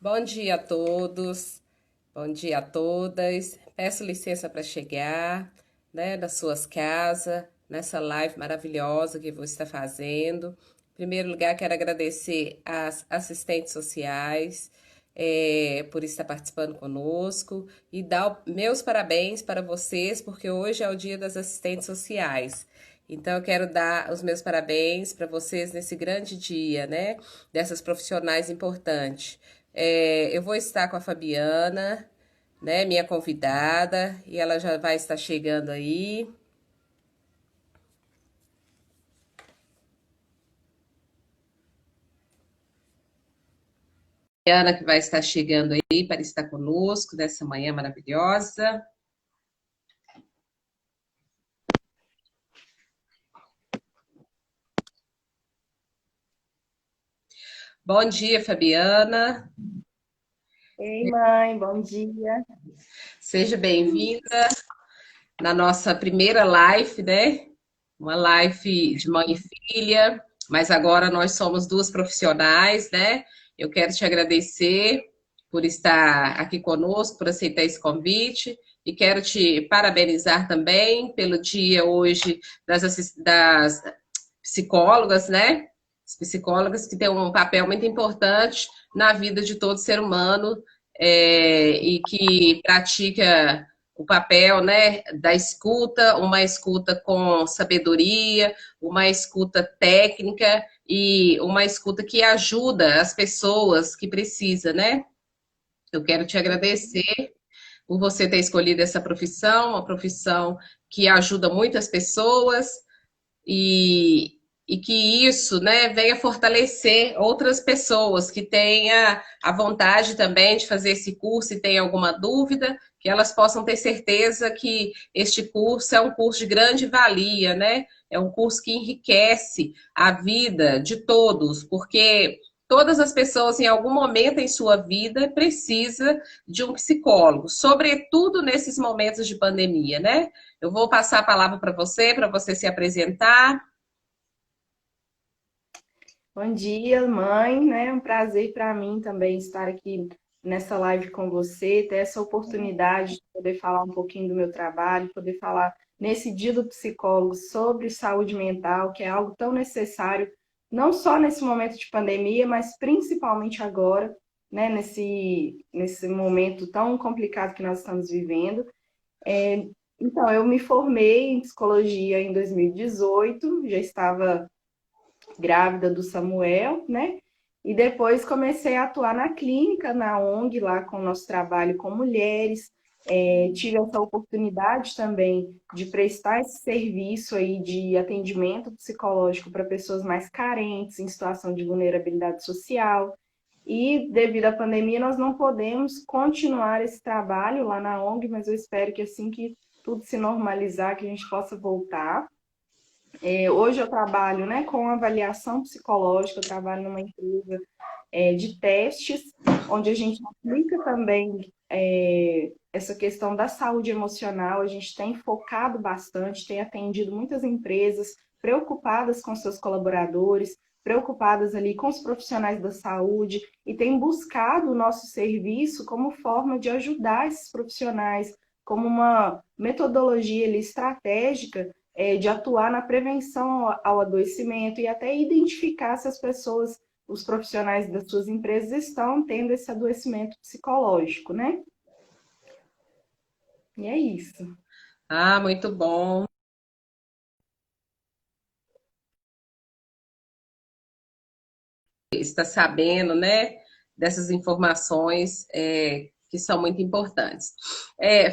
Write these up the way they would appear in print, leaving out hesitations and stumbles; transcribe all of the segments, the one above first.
Bom dia a todos, bom dia a todas. Peço licença para chegar, né, das suas casas, nessa live maravilhosa que você está fazendo. Em primeiro lugar, quero agradecer às assistentes sociais, por estar participando conosco e dar meus parabéns para vocês, porque hoje é o Dia das Assistentes Sociais. Então, eu quero dar os meus parabéns para vocês nesse grande dia, né? Dessas profissionais importantes. Eu vou estar com a Fabiana, né, minha convidada, e ela já vai estar chegando aí. Fabiana que vai estar chegando aí para estar conosco nessa manhã maravilhosa. Bom dia, Fabiana. Ei, mãe, bom dia. Seja bem-vinda na nossa primeira live, né? Uma live de mãe e filha, mas agora nós somos duas profissionais, né? Eu quero te agradecer por estar aqui conosco, por aceitar esse convite, e quero te parabenizar também pelo dia hoje das psicólogas, né? As psicólogas que têm um papel muito importante na vida de todo ser humano, e que pratica o papel, né, da escuta, uma escuta com sabedoria, uma escuta técnica e uma escuta que ajuda as pessoas que precisam, né? Eu quero te agradecer por você ter escolhido essa profissão, uma profissão que ajuda muitas pessoas e, e que isso, né, venha fortalecer outras pessoas que tenham a vontade também de fazer esse curso e tenham alguma dúvida, que elas possam ter certeza que este curso é um curso de grande valia, né? É um curso que enriquece a vida de todos, porque todas as pessoas em algum momento em sua vida precisa de um psicólogo, sobretudo nesses momentos de pandemia, né? Eu vou passar a palavra para você se apresentar. Bom dia, mãe, né? É um prazer para mim também estar aqui nessa live com você, ter essa oportunidade de poder falar um pouquinho do meu trabalho, poder falar nesse dia do psicólogo sobre saúde mental, que é algo tão necessário, não só nesse momento de pandemia, mas principalmente agora, né? Nesse momento tão complicado que nós estamos vivendo. Então, eu me formei em psicologia em 2018, já estava grávida do Samuel, né? E depois comecei a atuar na clínica, na ONG, lá com o nosso trabalho com mulheres. Tive essa oportunidade também de prestar esse serviço aí de atendimento psicológico para pessoas mais carentes, em situação de vulnerabilidade social. E devido à pandemia, nós não podemos continuar esse trabalho lá na ONG, mas eu espero que assim que tudo se normalizar, que a gente possa voltar. Hoje eu trabalho, né, com avaliação psicológica, eu trabalho numa empresa de testes, onde a gente aplica também essa questão da saúde emocional. A gente tem focado bastante, tem atendido muitas empresas preocupadas com seus colaboradores, preocupadas ali com os profissionais da saúde, e tem buscado o nosso serviço como forma de ajudar esses profissionais, como uma metodologia ali, estratégica de atuar na prevenção ao adoecimento e até identificar se as pessoas, os profissionais das suas empresas estão tendo esse adoecimento psicológico, né? E é isso. Ah, muito bom. Está sabendo, né, dessas informações que são muito importantes.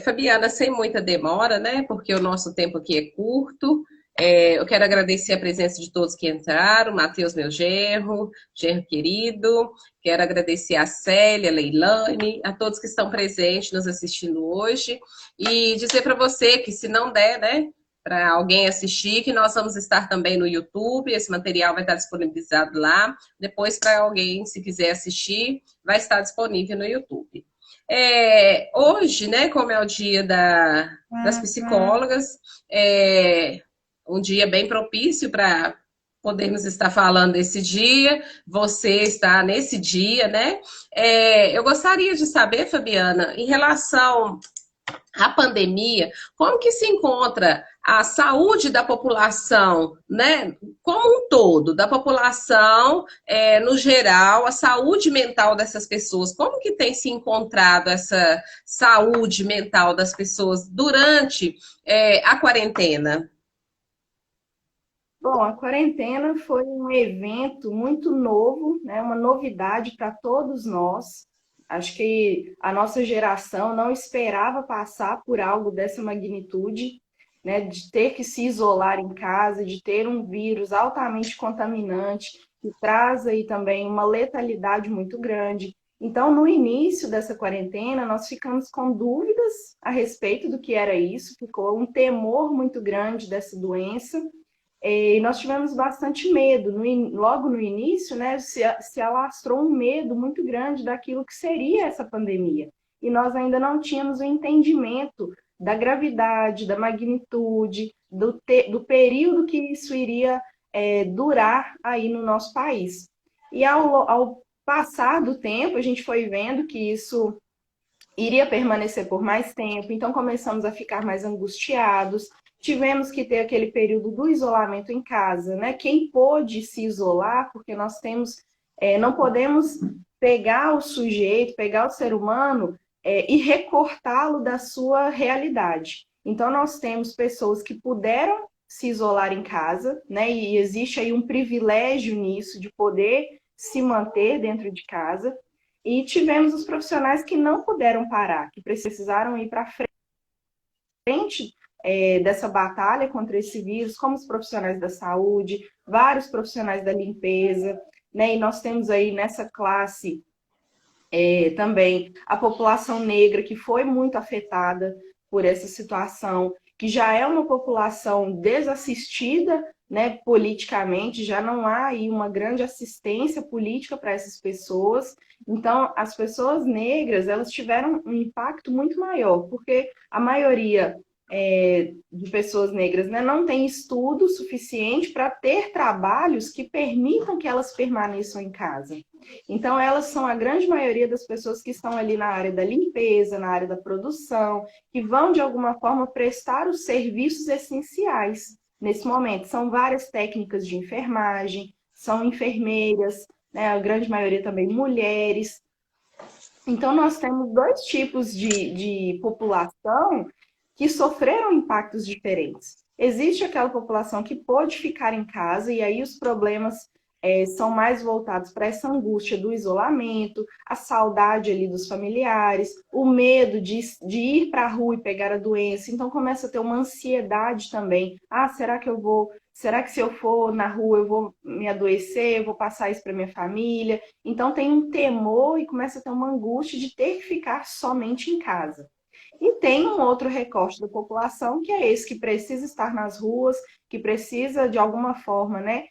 Fabiana, sem muita demora, né, porque o nosso tempo aqui é curto. Eu quero agradecer a presença de todos que entraram, Matheus, meu genro, genro querido. Quero agradecer a Célia, a Leilane, a todos que estão presentes nos assistindo hoje. E dizer para você que se não der, né, para alguém assistir, que nós vamos estar também no YouTube, esse material vai estar disponibilizado lá. Depois, para alguém, se quiser assistir, vai estar disponível no YouTube. Hoje, né, como é o dia das psicólogas, é um dia bem propício para podemos estar falando desse dia, você está nesse dia, né? Eu gostaria de saber, Fabiana, em relação à pandemia, como que se encontra a saúde da população, né? Como um todo, da população, no geral, a saúde mental dessas pessoas, como que tem se encontrado essa saúde mental das pessoas durante, a quarentena? Bom, a quarentena foi um evento muito novo, né? Uma novidade para todos nós. Acho que a nossa geração não esperava passar por algo dessa magnitude, né? De ter que se isolar em casa, de ter um vírus altamente contaminante, que traz aí também uma letalidade muito grande. Então, no início dessa quarentena, nós ficamos com dúvidas a respeito do que era isso, ficou um temor muito grande dessa doença. E nós tivemos bastante medo. Logo no início, né, se alastrou um medo muito grande daquilo que seria essa pandemia. E nós ainda não tínhamos o entendimento da gravidade, da magnitude, do período que isso iria durar aí no nosso país. E ao passar do tempo, a gente foi vendo que isso iria permanecer por mais tempo, então começamos a ficar mais angustiados. Tivemos que ter aquele período do isolamento em casa, né? Quem pôde se isolar, porque nós temos, não podemos pegar o sujeito, pegar o ser humano, e recortá-lo da sua realidade. Então, nós temos pessoas que puderam se isolar em casa, né? E existe aí um privilégio nisso, de poder se manter dentro de casa. E tivemos os profissionais que não puderam parar, que precisaram ir para frente dessa batalha contra esse vírus, como os profissionais da saúde, vários profissionais da limpeza, né? E nós temos aí nessa classe também a população negra, que foi muito afetada por essa situação, que já é uma população desassistida, né, politicamente, já não há aí uma grande assistência política para essas pessoas. Então, as pessoas negras, elas tiveram um impacto muito maior, porque a maioria de pessoas negras, né, não tem estudo suficiente para ter trabalhos que permitam que elas permaneçam em casa. Então, elas são a grande maioria das pessoas que estão ali na área da limpeza, na área da produção, que vão, de alguma forma, prestar os serviços essenciais nesse momento. São várias técnicas de enfermagem, são enfermeiras, né, a grande maioria também mulheres. Então, nós temos dois tipos de população que sofreram impactos diferentes. Existe aquela população que pôde ficar em casa, e aí os problemas são mais voltados para essa angústia do isolamento, a saudade ali dos familiares, o medo de ir para a rua e pegar a doença. Então começa a ter uma ansiedade também. Ah, será que eu vou? Será que se eu for na rua eu vou me adoecer? Eu vou passar isso para minha família? Então tem um temor e começa a ter uma angústia de ter que ficar somente em casa. E tem um outro recorte da população, que é esse que precisa estar nas ruas, que precisa, de alguma forma, né,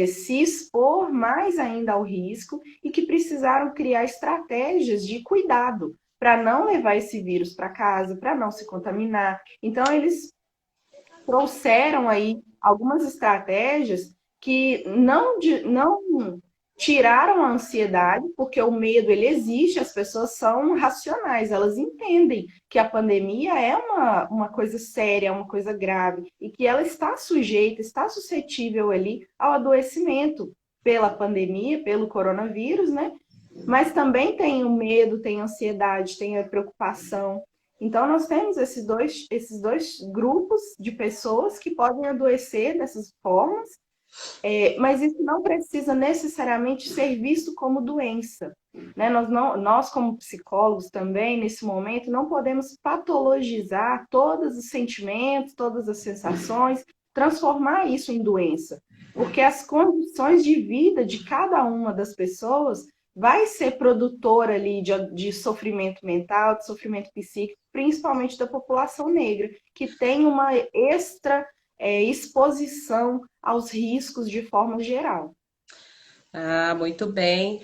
se expor mais ainda ao risco e que precisaram criar estratégias de cuidado para não levar esse vírus para casa, para não se contaminar. Então, eles trouxeram aí algumas estratégias que não tiraram a ansiedade, porque o medo ele existe, as pessoas são racionais, elas entendem que a pandemia é uma coisa séria, é uma coisa grave, e que ela está sujeita, está suscetível ali ao adoecimento pela pandemia, pelo coronavírus, né? Mas também tem o medo, tem a ansiedade, tem a preocupação. Então, nós temos esses dois grupos de pessoas que podem adoecer dessas formas, mas isso não precisa necessariamente ser visto como doença. Né? Nós, como psicólogos também, nesse momento, não podemos patologizar todos os sentimentos, todas as sensações, transformar isso em doença. Porque as condições de vida de cada uma das pessoas vai ser produtora ali de sofrimento mental, de sofrimento psíquico, principalmente da população negra, que tem uma exposição aos riscos de forma geral. Ah, muito bem.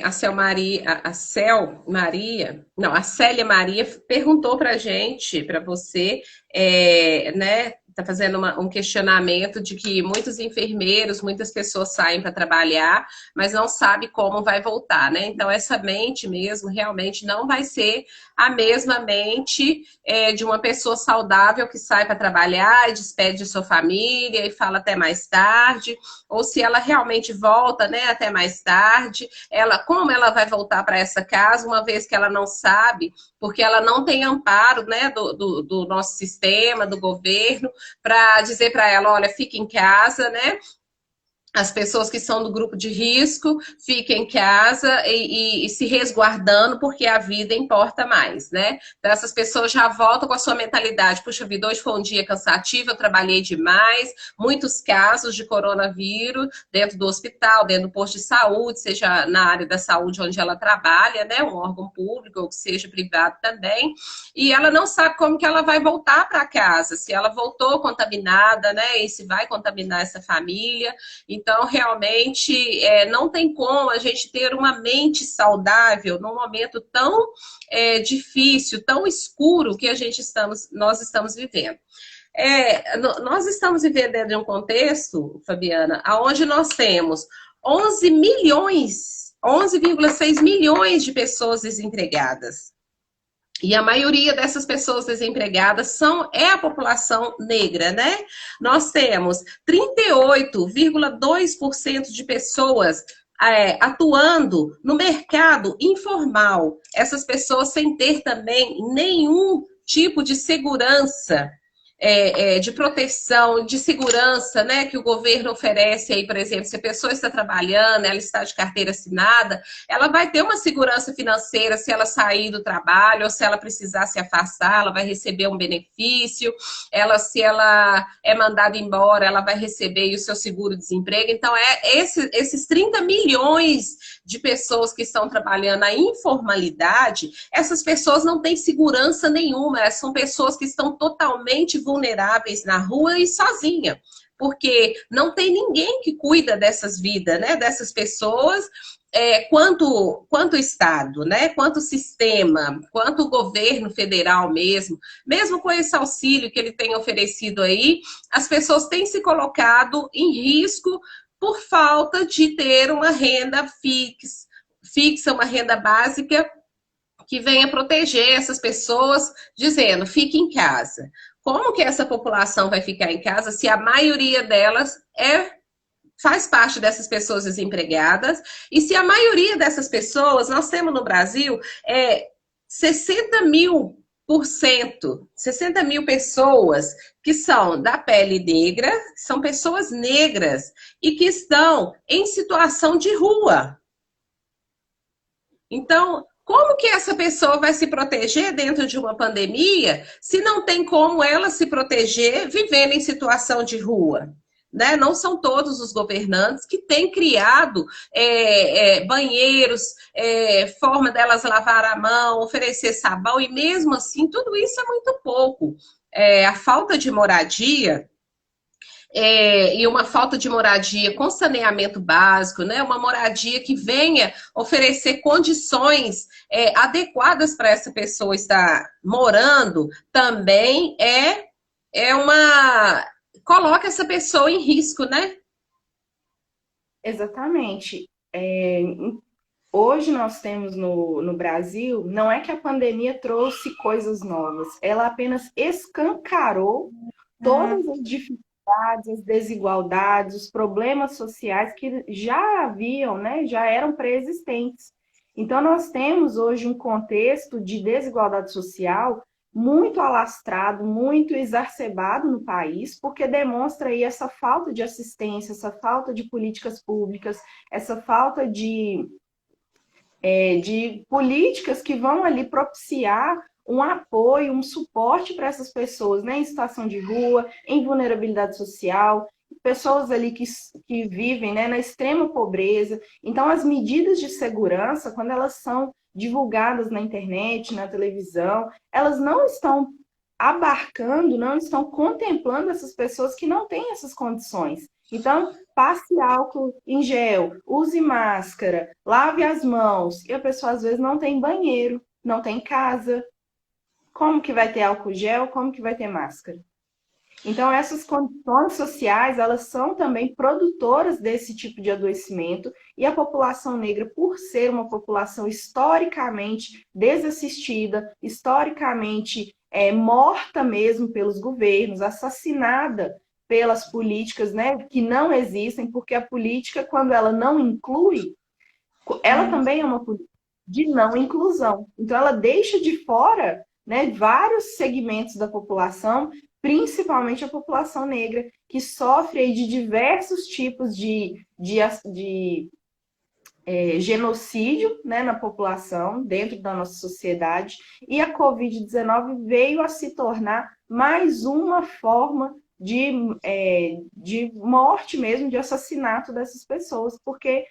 A Cel Maria, a Cel Maria, não, a Célia Maria perguntou para gente, para você, né, está fazendo um questionamento de que muitos enfermeiros, muitas pessoas saem para trabalhar, mas não sabe como vai voltar, né? Então, essa mente mesmo realmente não vai ser a mesma mente de uma pessoa saudável que sai para trabalhar e despede de sua família e fala até mais tarde, ou se ela realmente volta, né, até mais tarde, como ela vai voltar para essa casa, uma vez que ela não sabe, porque ela não tem amparo, né, do nosso sistema, do governo, para dizer para ela, olha, fique em casa, né? As pessoas que são do grupo de risco fiquem em casa e se resguardando, porque a vida importa mais, né? Então, essas pessoas já voltam com a sua mentalidade. Puxa vida, hoje foi um dia cansativo, eu trabalhei demais. Muitos casos de coronavírus dentro do hospital, dentro do posto de saúde, seja na área da saúde onde ela trabalha, né? Um órgão público, ou que seja privado também. E ela não sabe como que ela vai voltar para casa, se ela voltou contaminada, né? E se vai contaminar essa família. Então, realmente, não tem como a gente ter uma mente saudável num momento tão difícil, tão escuro que nós estamos vivendo. Nós estamos vivendo dentro de um contexto, Fabiana, onde nós temos 11 milhões, 11,6 milhões de pessoas desempregadas. E a maioria dessas pessoas desempregadas é a população negra, né? Nós temos 38,2% de pessoas atuando no mercado informal. Essas pessoas sem ter também nenhum tipo de segurança, de proteção, de segurança, né, que o governo oferece aí, por exemplo, se a pessoa está trabalhando, ela está de carteira assinada, ela vai ter uma segurança financeira se ela sair do trabalho ou se ela precisar se afastar, ela vai receber um benefício, se ela é mandada embora, ela vai receber o seu seguro-desemprego. Então, esses 30 milhões de pessoas que estão trabalhando na informalidade, essas pessoas não têm segurança nenhuma, são pessoas que estão totalmente vulneráveis na rua e sozinha, porque não tem ninguém que cuida dessas vidas, né, dessas pessoas, quanto o Estado, né, quanto o sistema, quanto o governo federal mesmo com esse auxílio que ele tem oferecido aí, as pessoas têm se colocado em risco por falta de ter uma renda fixa, uma renda básica que venha proteger essas pessoas, dizendo, fique em casa. Como que essa população vai ficar em casa se a maioria delas faz parte dessas pessoas desempregadas? E se a maioria dessas pessoas, nós temos no Brasil 60 mil 60 mil pessoas que são da pele negra, são pessoas negras e que estão em situação de rua. Então, como que essa pessoa vai se proteger dentro de uma pandemia se não tem como ela se proteger vivendo em situação de rua? Né? Não são todos os governantes que têm criado banheiros, forma delas lavar a mão, oferecer sabão, e mesmo assim, tudo isso é muito pouco. A falta de moradia, e uma falta de moradia com saneamento básico, né? Uma moradia que venha oferecer condições adequadas para essa pessoa estar morando, também coloca essa pessoa em risco, né? Exatamente. Hoje nós temos no Brasil, não é que a pandemia trouxe coisas novas, ela apenas escancarou todas as dificuldades, as desigualdades, os problemas sociais que já haviam, né, já eram pré-existentes. Então, nós temos hoje um contexto de desigualdade social muito alastrado, muito exacerbado no país, porque demonstra aí essa falta de assistência, essa falta de políticas públicas, essa falta de políticas que vão ali propiciar um apoio, um suporte para essas pessoas, né, em situação de rua, em vulnerabilidade social, pessoas ali que vivem, né, na extrema pobreza. Então, as medidas de segurança, quando elas são divulgadas na internet, na televisão, elas não estão abarcando, não estão contemplando essas pessoas que não têm essas condições. Então, passe álcool em gel, use máscara, lave as mãos. E a pessoa, às vezes, não tem banheiro, não tem casa. Como que vai ter álcool gel? Como que vai ter máscara? Então, essas condições sociais, elas são também produtoras desse tipo de adoecimento, e a população negra, por ser uma população historicamente desassistida, historicamente morta mesmo pelos governos, assassinada pelas políticas, né, que não existem, porque a política, quando ela não inclui, ela também é uma política de não inclusão. Então, ela deixa de fora, né, vários segmentos da população, principalmente a população negra, que sofre aí de diversos tipos de genocídio, né, na população, dentro da nossa sociedade. E a Covid-19 veio a se tornar mais uma forma de morte mesmo, de assassinato dessas pessoas, porque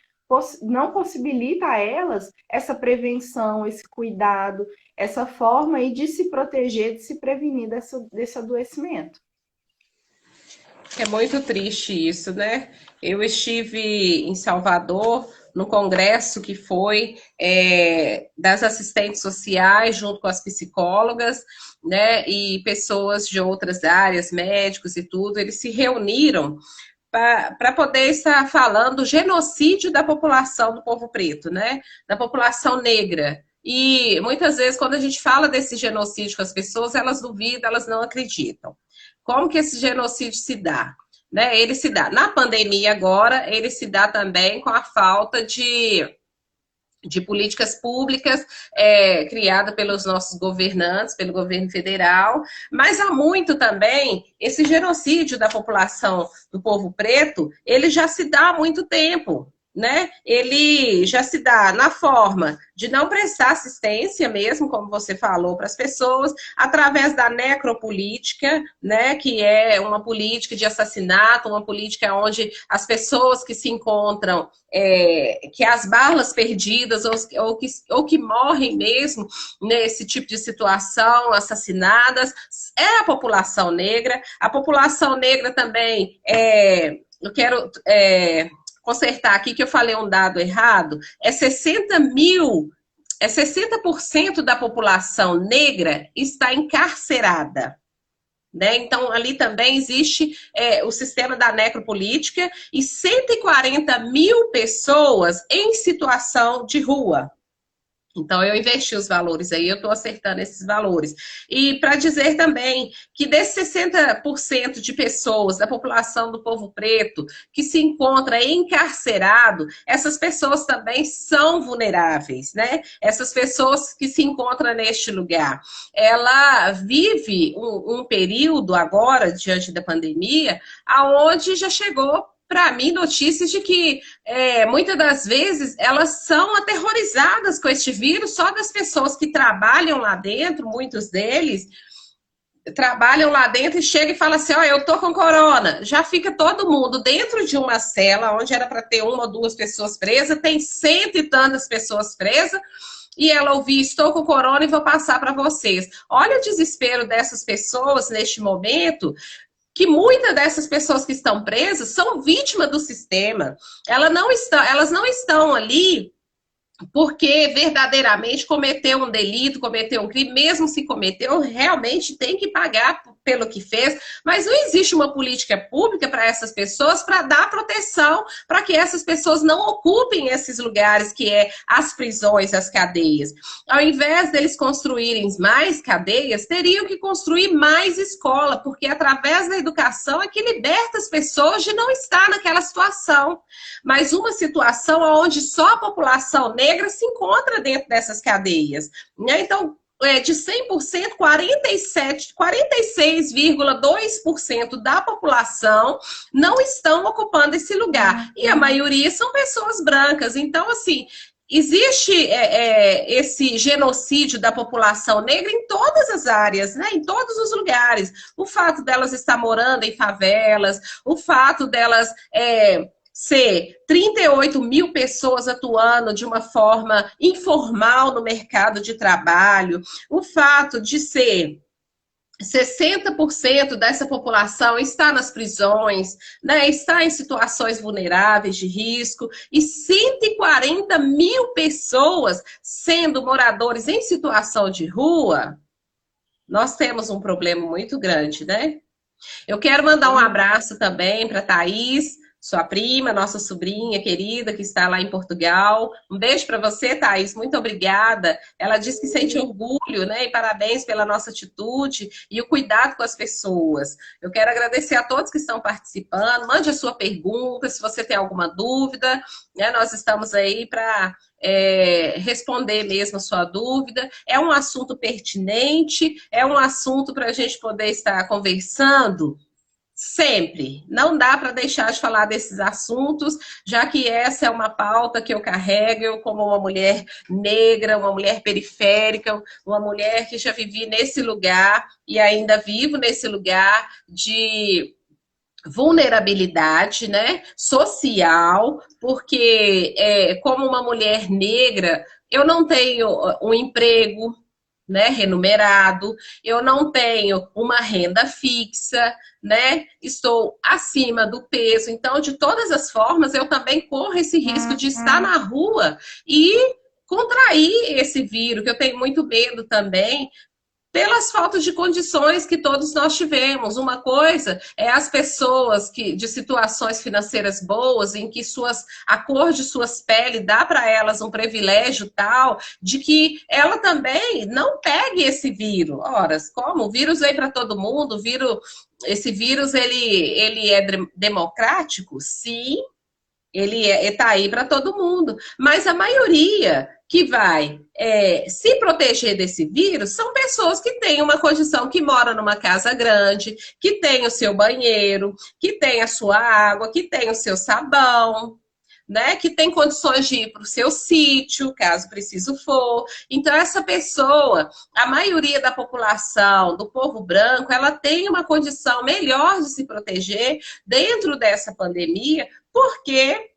não possibilita a elas essa prevenção, esse cuidado, essa forma aí de se proteger, de se prevenir desse adoecimento. É muito triste isso, né? Eu estive em Salvador, no congresso que foi das assistentes sociais, junto com as psicólogas, né? E pessoas de outras áreas, médicos e tudo, eles se reuniram para poder estar falando do genocídio da população do povo preto, né? Da população negra. E muitas vezes, quando a gente fala desse genocídio com as pessoas, elas duvidam, elas não acreditam. Como que esse genocídio se dá? Né? Ele se dá na pandemia agora, ele se dá também com a falta de políticas públicas criada pelos nossos governantes, pelo governo federal, mas há muito também esse genocídio da população do povo preto, ele já se dá há muito tempo. Né? Ele já se dá na forma de não prestar assistência mesmo, como você falou, para as pessoas, através da necropolítica, né? Que é uma política de assassinato, uma política onde as pessoas que se encontram, que as balas perdidas ou que morrem mesmo nesse tipo de situação, assassinadas, é a população negra. A população negra também, eu quero consertar aqui que eu falei um dado errado, 60% da população negra está encarcerada. Né? Então, ali também existe o sistema da necropolítica e 140 mil pessoas em situação de rua. Então, eu investi os valores aí, eu estou acertando esses valores. E para dizer também que desses 60% de pessoas da população do povo preto que se encontra encarcerado, essas pessoas também são vulneráveis, né? Essas pessoas que se encontram neste lugar. Ela vive um período agora, diante da pandemia, aonde já chegou para mim, notícias de que muitas das vezes elas são aterrorizadas com este vírus, só das pessoas que trabalham lá dentro, muitos deles trabalham lá dentro e chegam e falam assim, ó, eu tô com corona. Já fica todo mundo dentro de uma cela, onde era para ter uma ou duas pessoas presas, tem 100 e tantas pessoas presas, e ela ouvir, estou com corona e vou passar para vocês. Olha o desespero dessas pessoas neste momento, que muitas dessas pessoas que estão presas são vítimas do sistema. Elas não estão ali porque verdadeiramente cometeu um delito, cometeu um crime, mesmo se cometeu, realmente tem que pagar pelo que fez, mas não existe uma política pública para essas pessoas para dar proteção para que essas pessoas não ocupem esses lugares que é as prisões, as cadeias. Ao invés deles construírem mais cadeias, teriam que construir mais escola, porque através da educação é que liberta as pessoas de não estar naquela situação. Mas uma situação onde só a população negra se encontra dentro dessas cadeias. Né? Então, de 100%, 46,2% da população não estão ocupando esse lugar. E a maioria são pessoas brancas. Então, assim, existe esse genocídio da população negra em todas as áreas, né? Em todos os lugares. O fato delas estar morando em favelas, o fato delas ser 38 mil pessoas atuando de uma forma informal no mercado de trabalho, o fato de ser 60% dessa população está nas prisões, né, está em situações vulneráveis de risco, e 140 mil pessoas sendo moradores em situação de rua, nós temos um problema muito grande, né? Eu quero mandar um abraço também para a Thaís, sua prima, nossa sobrinha querida, que está lá em Portugal. Um beijo para você, Thaís, muito obrigada. Ela diz que sente orgulho, né? E parabéns pela nossa atitude e o cuidado com as pessoas. Eu quero agradecer a todos que estão participando. Mande a sua pergunta, se você tem alguma dúvida, né? Nós estamos aí para responder mesmo a sua dúvida. É um assunto pertinente, é um assunto para a gente poder estar conversando sempre. Não dá para deixar de falar desses assuntos, já que essa é uma pauta que eu carrego eu como uma mulher negra, uma mulher periférica, uma mulher que já vivi nesse lugar e ainda vivo nesse lugar de vulnerabilidade, né, social, porque como uma mulher negra, eu não tenho um emprego, né, remunerado, eu não tenho uma renda fixa, né? Estou acima do peso. Então, de todas as formas, eu também corro esse risco de estar na rua e contrair esse vírus, que eu tenho muito medo também, pelas faltas de condições que todos nós tivemos. Uma coisa é as pessoas que de situações financeiras boas, em que a cor de suas peles dá para elas um privilégio tal, de que ela também não pegue esse vírus. Ora, como? O vírus veio para todo mundo, esse vírus ele é democrático? Sim, ele está aí para todo mundo. Mas a maioria que vai se proteger desse vírus são pessoas que têm uma condição, que moram numa casa grande, que tem o seu banheiro, que tem a sua água, que tem o seu sabão, né, que tem condições de ir para o seu sítio, caso preciso for. Então, essa pessoa, a maioria da população, do povo branco, ela tem uma condição melhor de se proteger dentro dessa pandemia, porque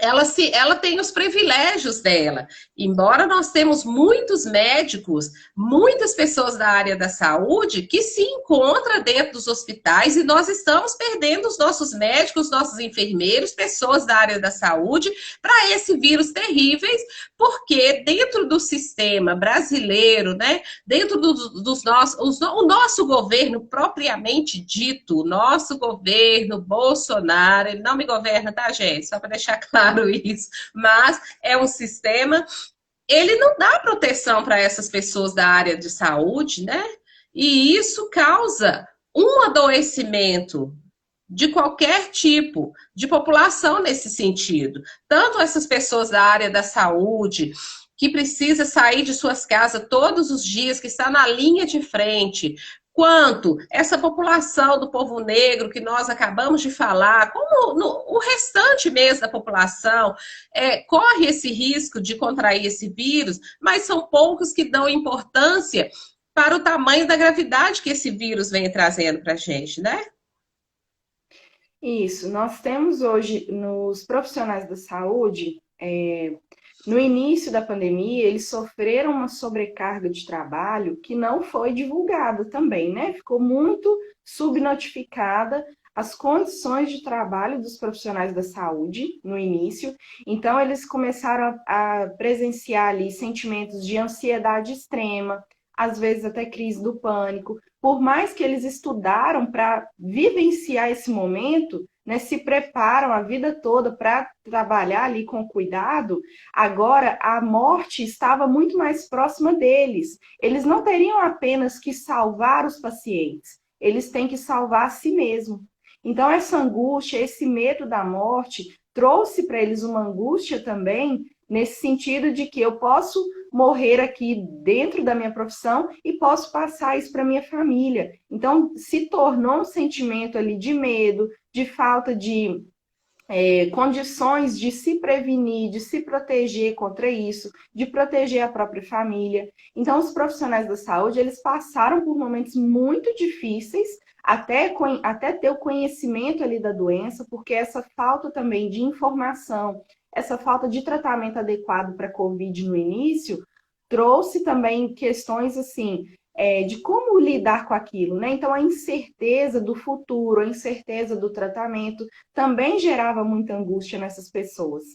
ela tem os privilégios dela. Embora nós temos muitos médicos, muitas pessoas da área da saúde que se encontram dentro dos hospitais e nós estamos perdendo os nossos médicos, nossos enfermeiros, pessoas da área da saúde para esse vírus terríveis, porque dentro do sistema brasileiro, né, dentro dos nossos, o nosso governo propriamente dito, o nosso governo Bolsonaro, ele não me governa, tá, gente? Só para deixar claro isso, mas é um sistema, ele não dá proteção para essas pessoas da área de saúde, né? E isso causa um adoecimento de qualquer tipo de população nesse sentido. Tanto essas pessoas da área da saúde, que precisa sair de suas casas todos os dias, que está na linha de frente, quanto essa população do povo negro que nós acabamos de falar, como o restante mesmo da população, corre esse risco de contrair esse vírus, mas são poucos que dão importância para o tamanho da gravidade que esse vírus vem trazendo para a gente, né? Isso, nós temos hoje nos profissionais da saúde, no início da pandemia, eles sofreram uma sobrecarga de trabalho que não foi divulgada também, né? Ficou muito subnotificada as condições de trabalho dos profissionais da saúde no início. Então, eles começaram a presenciar ali sentimentos de ansiedade extrema, às vezes até crise do pânico. Por mais que eles estudaram para vivenciar esse momento, né, se preparam a vida toda para trabalhar ali com cuidado, agora a morte estava muito mais próxima deles. Eles não teriam apenas que salvar os pacientes, eles têm que salvar a si mesmo. Então, essa angústia, esse medo da morte, trouxe para eles uma angústia também, nesse sentido de que eu posso morrer aqui dentro da minha profissão e posso passar isso para minha família. Então, se tornou um sentimento ali de medo, de falta de condições de se prevenir, de se proteger contra isso, de proteger a própria família. Então, os profissionais da saúde, eles passaram por momentos muito difíceis, até ter o conhecimento ali da doença, porque essa falta também de informação, essa falta de tratamento adequado para a Covid no início, trouxe também questões assim, de como lidar com aquilo, né? Então, a incerteza do futuro, a incerteza do tratamento também gerava muita angústia nessas pessoas.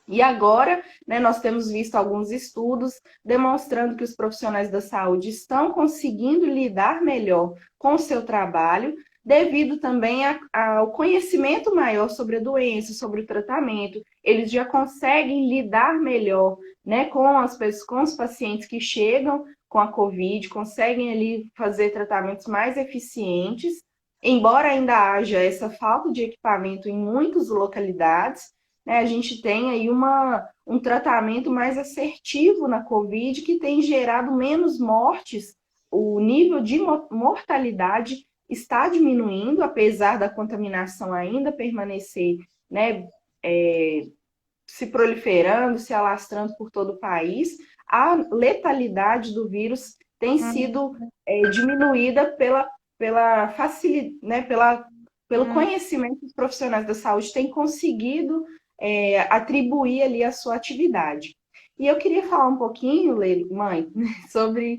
E agora, né, nós temos visto alguns estudos demonstrando que os profissionais da saúde estão conseguindo lidar melhor com o seu trabalho, devido também ao conhecimento maior sobre a doença, sobre o tratamento. Eles já conseguem lidar melhor, né, com os pacientes que chegam com a Covid, conseguem ali fazer tratamentos mais eficientes, embora ainda haja essa falta de equipamento em muitas localidades, né, a gente tem aí um tratamento mais assertivo na Covid que tem gerado menos mortes, o nível de mortalidade está diminuindo, apesar da contaminação ainda permanecer, né, se proliferando, se alastrando por todo o país, a letalidade do vírus tem sido diminuída pela facilidade, né, pelo conhecimento que os profissionais da saúde têm conseguido atribuir ali a sua atividade. E eu queria falar um pouquinho, mãe, sobre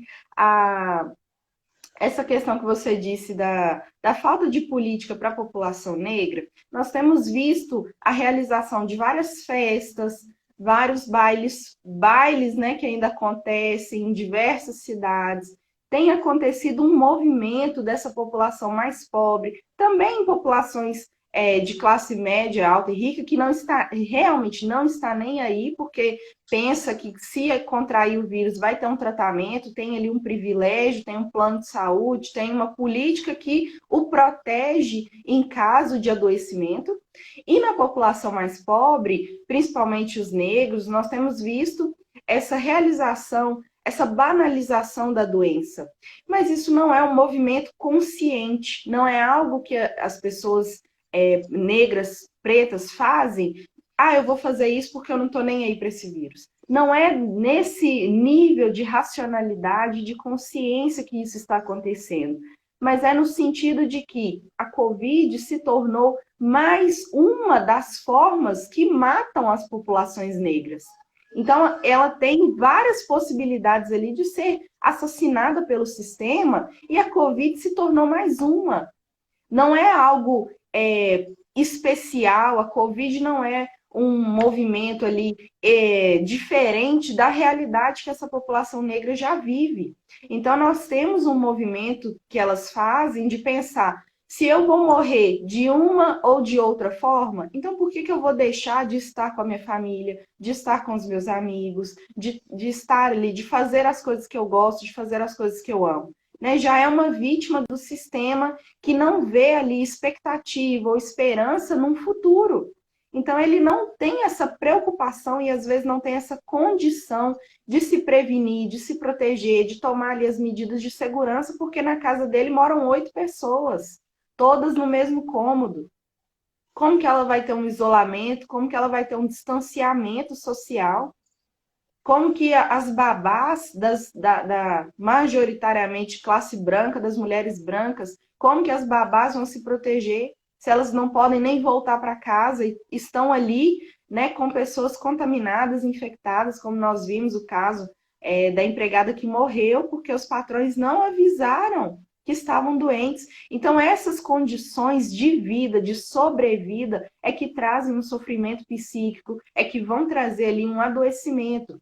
essa questão que você disse da falta de política para a população negra. Nós temos visto a realização de várias festas, vários bailes, né, que ainda acontecem em diversas cidades. Tem acontecido um movimento dessa população mais pobre, também em populações de classe média, alta e rica, que realmente não está nem aí, porque pensa que se contrair o vírus vai ter um tratamento, tem ali um privilégio, tem um plano de saúde, tem uma política que o protege em caso de adoecimento. E na população mais pobre, principalmente os negros, nós temos visto essa realização, essa banalização da doença. Mas isso não é um movimento consciente, não é algo que as pessoas negras, pretas fazem. Eu vou fazer isso porque eu não estou nem aí para esse vírus. Não é nesse nível de racionalidade, de consciência que isso está acontecendo, mas é no sentido de que a Covid se tornou mais uma das formas que matam as populações negras. Então, ela tem várias possibilidades ali de ser assassinada pelo sistema e a Covid se tornou mais uma. Não é algo especial, a Covid não é um movimento ali diferente da realidade que essa população negra já vive. Então, nós temos um movimento que elas fazem de pensar, se eu vou morrer de uma ou de outra forma, então por que eu vou deixar de estar com a minha família, de estar com os meus amigos, de estar ali, de fazer as coisas que eu gosto, de fazer as coisas que eu amo? Né, já é uma vítima do sistema que não vê ali expectativa ou esperança num futuro. Então, ele não tem essa preocupação e, às vezes, não tem essa condição de se prevenir, de se proteger, de tomar ali as medidas de segurança, porque na casa dele moram 8 pessoas, todas no mesmo cômodo. Como que ela vai ter um isolamento? Como que ela vai ter um distanciamento social? Como que as babás da majoritariamente classe branca, das mulheres brancas, como que as babás vão se proteger se elas não podem nem voltar para casa e estão ali, né, com pessoas contaminadas, infectadas, como nós vimos o caso da empregada que morreu porque os patrões não avisaram que estavam doentes. Então, essas condições de vida, de sobrevida, é que trazem um sofrimento psíquico, é que vão trazer ali um adoecimento.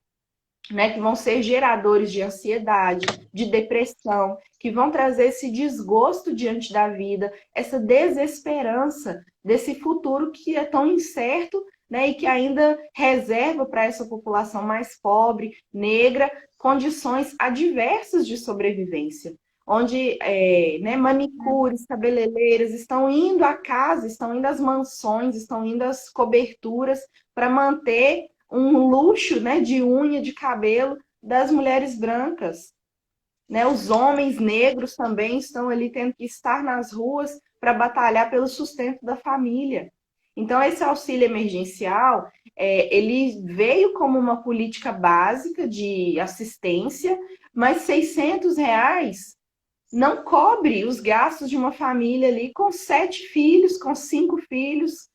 Né, que vão ser geradores de ansiedade, de depressão, que vão trazer esse desgosto diante da vida, essa desesperança desse futuro que é tão incerto, né, e que ainda reserva para essa população mais pobre, negra, condições adversas de sobrevivência. Onde né, manicures, cabeleireiras estão indo à casa, estão indo às mansões, estão indo às coberturas para manter um luxo, né, de unha, de cabelo das mulheres brancas. Né? Os homens negros também estão ali tendo que estar nas ruas para batalhar pelo sustento da família. Então, esse auxílio emergencial, ele veio como uma política básica de assistência, mas R$ 600 não cobre os gastos de uma família ali com 7 filhos, com 5 filhos.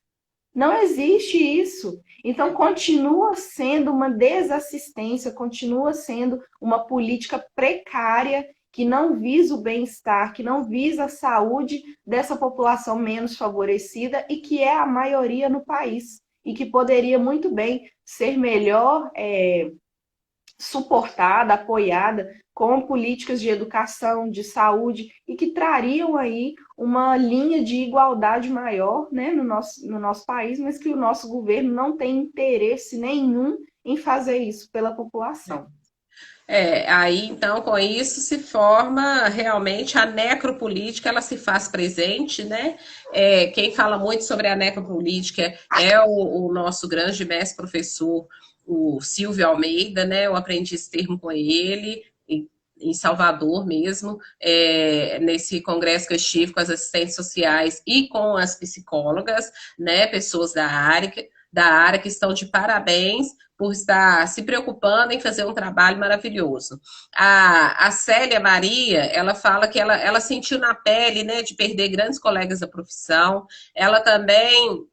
Não existe isso. Então, continua sendo uma desassistência, continua sendo uma política precária que não visa o bem-estar, que não visa a saúde dessa população menos favorecida e que é a maioria no país e que poderia muito bem ser melhor suportada, apoiada com políticas de educação, de saúde, e que trariam aí uma linha de igualdade maior, né, no nosso país, mas que o nosso governo não tem interesse nenhum em fazer isso pela população. Aí então com isso se forma realmente a necropolítica, ela se faz presente, né? Quem fala muito sobre a necropolítica é o nosso grande mestre professor, o Silvio Almeida, né? Eu aprendi esse termo com ele em Salvador mesmo, nesse congresso que eu estive com as assistentes sociais e com as psicólogas, né? Pessoas da área que estão de parabéns por estar se preocupando em fazer um trabalho maravilhoso. A Célia Maria, ela fala que ela sentiu na pele, né, de perder grandes colegas da profissão. Ela também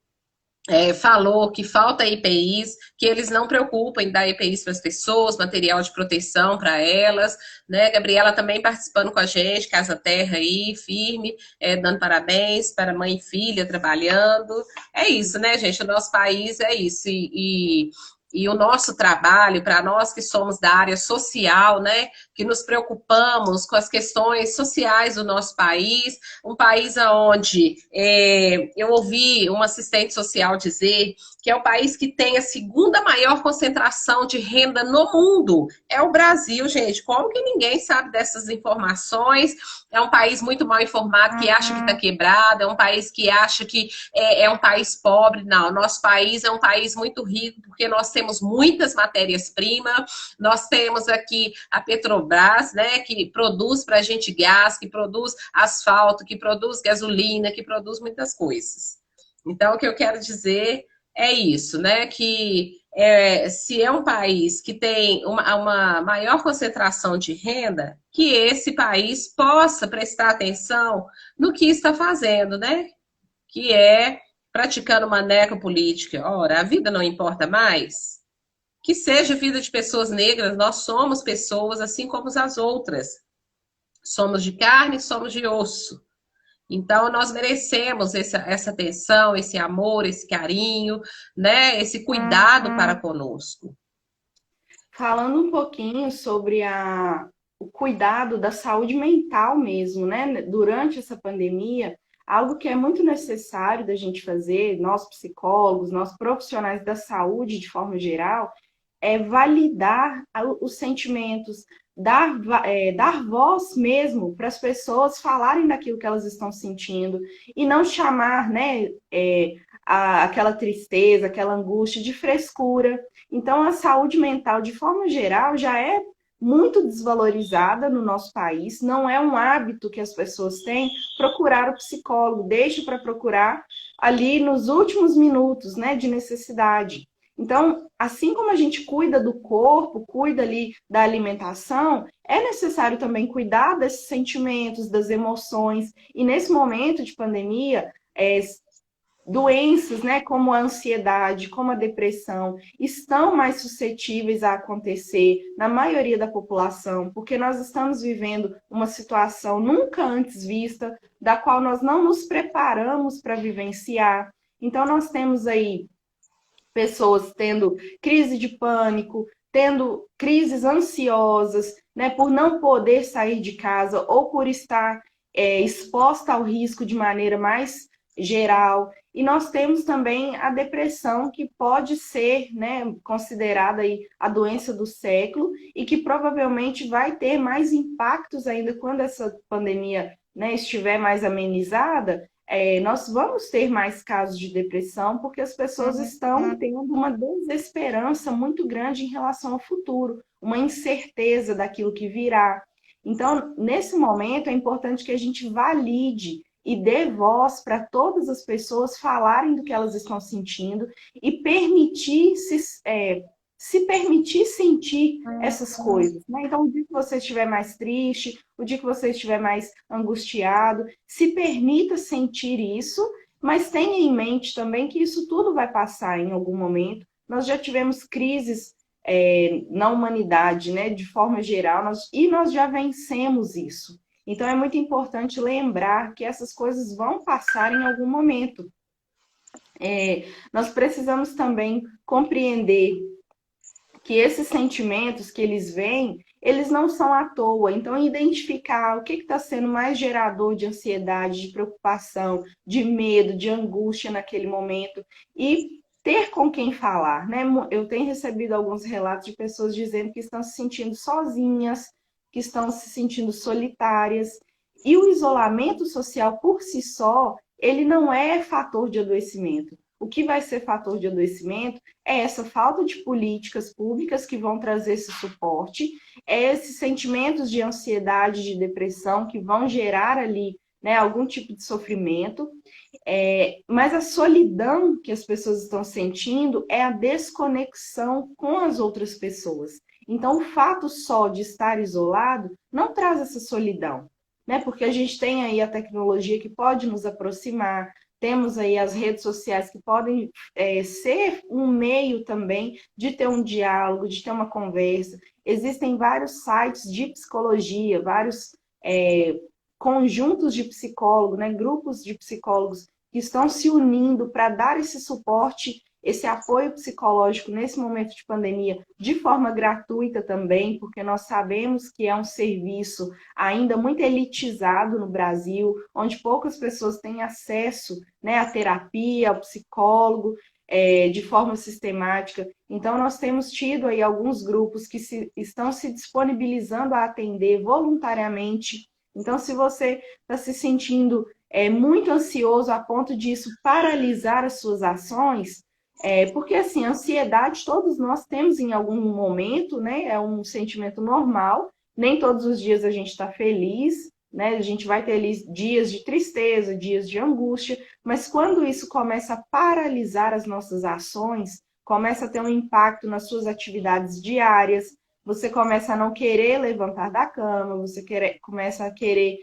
falou que falta EPIs, que eles não preocupam em dar EPIs para as pessoas, material de proteção para elas, né? Gabriela também participando com a gente, Casa Terra aí, firme, dando parabéns para mãe e filha trabalhando. É isso, né, gente? O nosso país é isso. E o nosso trabalho, para nós que somos da área social, né, que nos preocupamos com as questões sociais do nosso país, um país onde eu ouvi uma assistente social dizer que é o país que tem a segunda maior concentração de renda no mundo. É o Brasil, gente. Como que ninguém sabe dessas informações? É um país muito mal informado, que acha que está quebrado, é um país que acha que é um país pobre. Não, nosso país é um país muito rico, porque nós temos muitas matérias-primas, nós temos aqui a Petrobras, né, que produz para a gente gás, que produz asfalto, que produz gasolina, que produz muitas coisas. Então, o que eu quero dizer é isso, né, que se é um país que tem uma maior concentração de renda, que esse país possa prestar atenção no que está fazendo, né, que é praticando uma necropolítica. Ora, a vida não importa mais? Que seja a vida de pessoas negras, nós somos pessoas assim como as outras. Somos de carne, somos de osso. Então, nós merecemos essa atenção, esse amor, esse carinho, né? Esse cuidado para conosco. Falando um pouquinho sobre o cuidado da saúde mental mesmo, né? Durante essa pandemia, algo que é muito necessário da gente fazer, nós psicólogos, nós profissionais da saúde de forma geral, é validar os sentimentos, dar voz mesmo para as pessoas falarem daquilo que elas estão sentindo e não chamar, né, aquela tristeza, aquela angústia de frescura. Então, a saúde mental, de forma geral, já é muito desvalorizada no nosso país, não é um hábito que as pessoas têm procurar o psicólogo, deixa para procurar ali nos últimos minutos, né, de necessidade. Então, assim como a gente cuida do corpo, cuida ali da alimentação, é necessário também cuidar desses sentimentos, das emoções. E nesse momento de pandemia, doenças, né, como a ansiedade, como a depressão, estão mais suscetíveis a acontecer na maioria da população, porque nós estamos vivendo uma situação nunca antes vista, da qual nós não nos preparamos para vivenciar. Então, nós temos aí pessoas tendo crise de pânico, tendo crises ansiosas, né, por não poder sair de casa ou por estar exposta ao risco de maneira mais geral. E nós temos também a depressão, que pode ser, né, considerada aí a doença do século e que provavelmente vai ter mais impactos ainda quando essa pandemia, né, estiver mais amenizada. Nós vamos ter mais casos de depressão porque as pessoas estão tendo uma desesperança muito grande em relação ao futuro, uma incerteza daquilo que virá. Então, nesse momento, é importante que a gente valide e dê voz para todas as pessoas falarem do que elas estão sentindo e se permitir sentir essas coisas, né? Então, o dia que você estiver mais triste, o dia que você estiver mais angustiado, se permita sentir isso, mas tenha em mente também que isso tudo vai passar em algum momento. Nós já tivemos crises na humanidade, né, de forma geral, e nós já vencemos isso. Então, é muito importante lembrar que essas coisas vão passar em algum momento. Nós precisamos também compreender que esses sentimentos que eles veem, eles não são à toa. Então, identificar o que está sendo mais gerador de ansiedade, de preocupação, de medo, de angústia naquele momento e ter com quem falar, né? Eu tenho recebido alguns relatos de pessoas dizendo que estão se sentindo sozinhas, que estão se sentindo solitárias. E o isolamento social por si só, ele não é fator de adoecimento. O que vai ser fator de adoecimento é essa falta de políticas públicas que vão trazer esse suporte, é esses sentimentos de ansiedade, de depressão que vão gerar ali, né, algum tipo de sofrimento. Mas a solidão que as pessoas estão sentindo é a desconexão com as outras pessoas. Então, o fato só de estar isolado não traz essa solidão, né? Porque a gente tem aí a tecnologia que pode nos aproximar, temos aí as redes sociais que podem ser um meio também de ter um diálogo, de ter uma conversa. Existem vários sites de psicologia, vários conjuntos de psicólogos, né? Grupos de psicólogos que estão se unindo para dar esse suporte, esse apoio psicológico nesse momento de pandemia, de forma gratuita também, porque nós sabemos que é um serviço ainda muito elitizado no Brasil, onde poucas pessoas têm acesso, né, à terapia, ao psicólogo, de forma sistemática. Então, nós temos tido aí alguns grupos que estão se disponibilizando a atender voluntariamente. Então, se você está se sentindo muito ansioso a ponto disso paralisar as suas ações, porque assim, ansiedade todos nós temos em algum momento, né? É um sentimento normal. Nem todos os dias a gente está feliz, né? A gente vai ter ali dias de tristeza, dias de angústia, mas quando isso começa a paralisar as nossas ações, começa a ter um impacto nas suas atividades diárias, você começa a não querer levantar da cama, começa a querer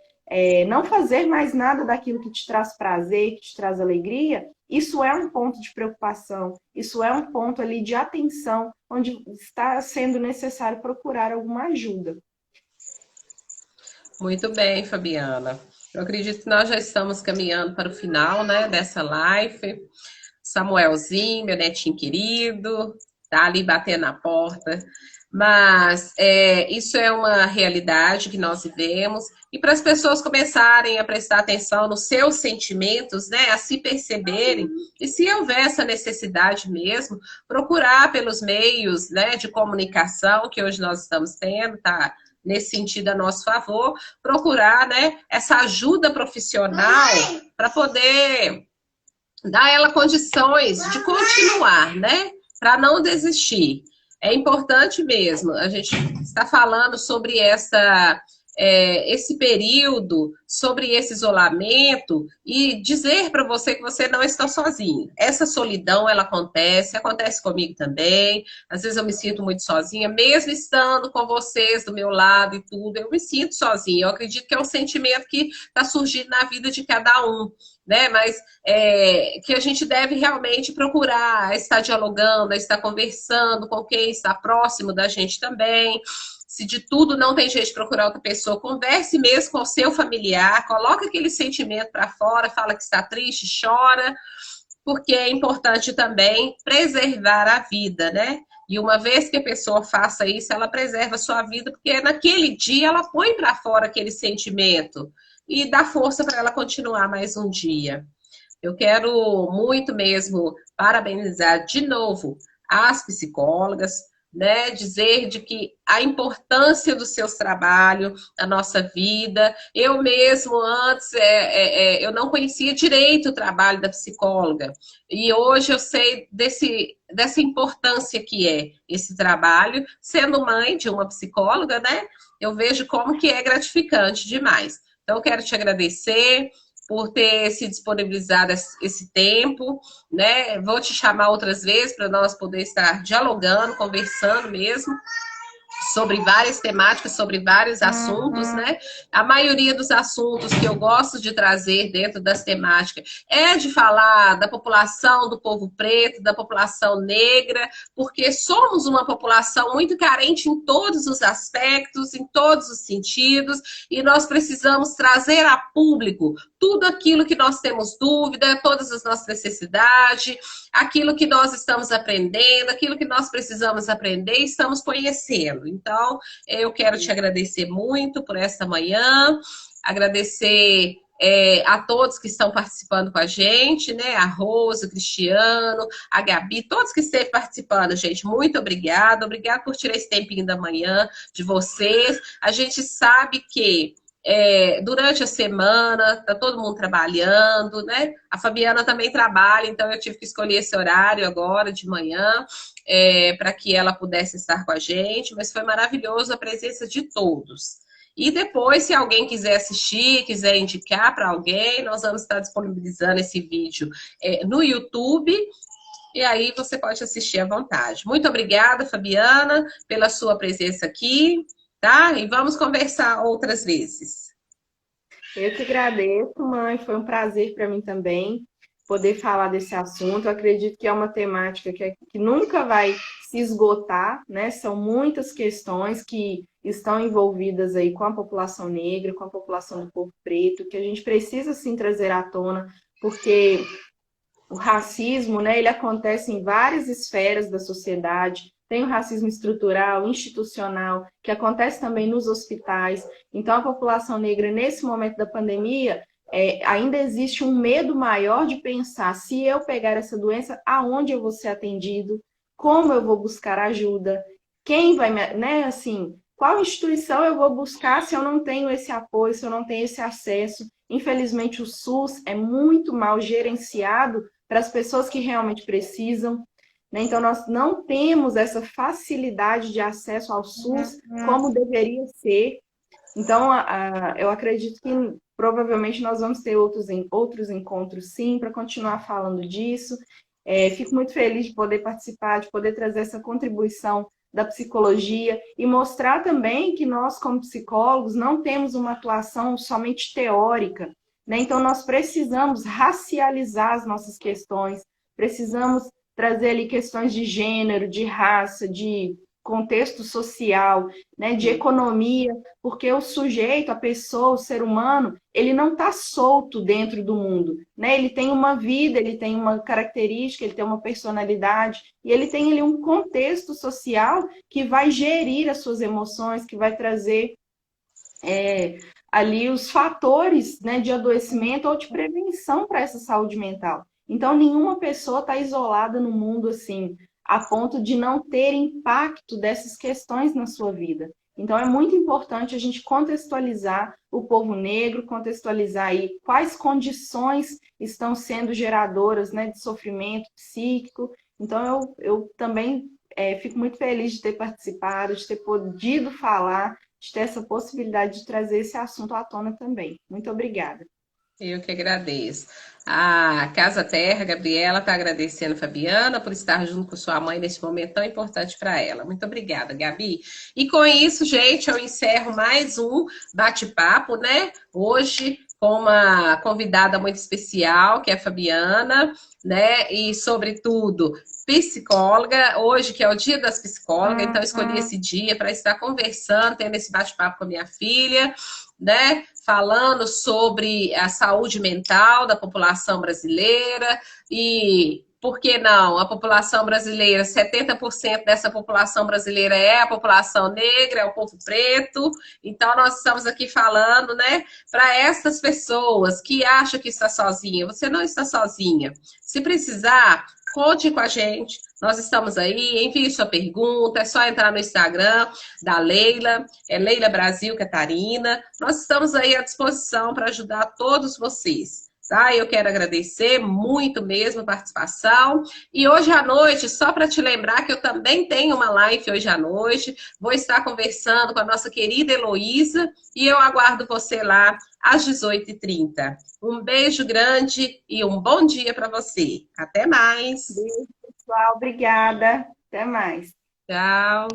não fazer mais nada daquilo que te traz prazer, que te traz alegria, isso é um ponto de preocupação, isso é um ponto ali de atenção, onde está sendo necessário procurar alguma ajuda. Muito bem, Fabiana. Eu acredito que nós já estamos caminhando para o final, né, dessa live. Samuelzinho, meu netinho querido, tá ali batendo na porta. Mas isso é uma realidade que nós vivemos. E para as pessoas começarem a prestar atenção nos seus sentimentos, né, a se perceberem, e se houver essa necessidade mesmo, procurar pelos meios, né, de comunicação que hoje nós estamos tendo, tá? Nesse sentido, a nosso favor, procurar, né, essa ajuda profissional para poder dar a ela condições de continuar, né? Para não desistir. É importante mesmo. A gente está falando sobre esse período, sobre esse isolamento e dizer para você que você não está sozinho. Essa solidão, ela acontece comigo também. Às vezes eu me sinto muito sozinha, mesmo estando com vocês do meu lado e tudo, eu me sinto sozinha. Eu acredito que é um sentimento que está surgindo na vida de cada um, né? Mas que a gente deve realmente procurar estar dialogando, estar conversando com quem está próximo da gente também. Se de tudo não tem jeito de procurar outra pessoa, converse mesmo com o seu familiar, coloca aquele sentimento para fora, fala que está triste, chora, porque é importante também preservar a vida, né? E uma vez que a pessoa faça isso, ela preserva a sua vida, porque naquele dia ela põe para fora aquele sentimento e dá força para ela continuar mais um dia. Eu quero muito mesmo parabenizar de novo as psicólogas, né, dizer de que a importância dos seus trabalhos na nossa vida. Eu mesmo antes eu não conhecia direito o trabalho da psicóloga e hoje eu sei dessa importância que é esse trabalho. Sendo mãe de uma psicóloga, né, eu vejo como que é gratificante demais. Então eu quero te agradecer por ter se disponibilizado esse tempo, né? Vou te chamar outras vezes para nós poder estar dialogando, conversando mesmo sobre várias temáticas, sobre vários assuntos, né? A maioria dos assuntos que eu gosto de trazer dentro das temáticas é de falar da população do povo preto, da população negra, porque somos uma população muito carente em todos os aspectos, em todos os sentidos, e nós precisamos trazer a público tudo aquilo que nós temos dúvida, todas as nossas necessidades, aquilo que nós estamos aprendendo, aquilo que nós precisamos aprender e estamos conhecendo. Então, eu quero te agradecer muito por esta manhã, agradecer a todos que estão participando com a gente, né? A Rosa, o Cristiano, a Gabi, todos que esteve participando, gente, muito obrigada. Obrigada por tirar esse tempinho da manhã de vocês. A gente sabe que durante a semana tá todo mundo trabalhando, né? A Fabiana também trabalha, então eu tive que escolher esse horário agora de manhã para que ela pudesse estar com a gente, mas foi maravilhoso a presença de todos. E depois, se alguém quiser assistir, quiser indicar para alguém, nós vamos estar disponibilizando esse vídeo no YouTube, e aí você pode assistir à vontade. Muito obrigada, Fabiana, pela sua presença aqui, tá? E vamos conversar outras vezes. Eu que agradeço, mãe. Foi um prazer para mim também poder falar desse assunto. Eu acredito que é uma temática que nunca vai se esgotar, né? São muitas questões que estão envolvidas aí com a população negra, com a população do povo preto, que a gente precisa sim trazer à tona, porque o racismo, né, ele acontece em várias esferas da sociedade. Tem o racismo estrutural, institucional, que acontece também nos hospitais. Então, a população negra, nesse momento da pandemia, ainda existe um medo maior de pensar: se eu pegar essa doença, aonde eu vou ser atendido? Como eu vou buscar ajuda? Quem vai me... né, assim, qual instituição eu vou buscar se eu não tenho esse apoio, se eu não tenho esse acesso? Infelizmente, o SUS é muito mal gerenciado para as pessoas que realmente precisam, né? Então, nós não temos essa facilidade de acesso ao SUS como deveria ser. Então, eu acredito que provavelmente nós vamos ter outros encontros, sim, para continuar falando disso. Fico muito feliz de poder participar, de poder trazer essa contribuição da psicologia e mostrar também que nós, como psicólogos, não temos uma atuação somente teórica, né? Então, nós precisamos racializar as nossas questões, precisamos trazer ali questões de gênero, de raça, de contexto social, né, de economia, porque o sujeito, a pessoa, o ser humano, ele não está solto dentro do mundo, né? Ele tem uma vida, ele tem uma característica, ele tem uma personalidade, e ele tem ali um contexto social que vai gerir as suas emoções, que vai trazer ali os fatores, né, de adoecimento ou de prevenção para essa saúde mental. Então, nenhuma pessoa está isolada no mundo assim, a ponto de não ter impacto dessas questões na sua vida. Então, é muito importante a gente contextualizar o povo negro, contextualizar aí quais condições estão sendo geradoras, né, de sofrimento psíquico. Então, eu também fico muito feliz de ter participado, de ter podido falar, de ter essa possibilidade de trazer esse assunto à tona também. Muito obrigada. Eu que agradeço. A Casa Terra, Gabriela, está agradecendo a Fabiana por estar junto com sua mãe nesse momento tão importante para ela. Muito obrigada, Gabi. E com isso, gente, eu encerro mais um bate-papo, né? Hoje, com uma convidada muito especial, que é a Fabiana, né? E, sobretudo, psicóloga. Hoje, que é o Dia das Psicólogas, então escolhi esse dia para estar conversando, tendo esse bate-papo com a minha filha, né? Falando sobre a saúde mental da população brasileira e, por que não, a população brasileira, 70% dessa população brasileira é a população negra, é o povo preto, então nós estamos aqui falando, né, para essas pessoas que acham que está sozinha, você não está sozinha, se precisar, conte com a gente, nós estamos aí, envie sua pergunta, é só entrar no Instagram da Leila, é Leila Brasil Catarina. Nós estamos aí à disposição para ajudar todos vocês. Tá? Eu quero agradecer muito mesmo a participação. E hoje à noite, só para te lembrar que eu também tenho uma live hoje à noite, vou estar conversando com a nossa querida Heloísa e eu aguardo você lá às 18h30. Um beijo grande e um bom dia para você. Até mais. Beijo, pessoal. Obrigada. Até mais. Tchau.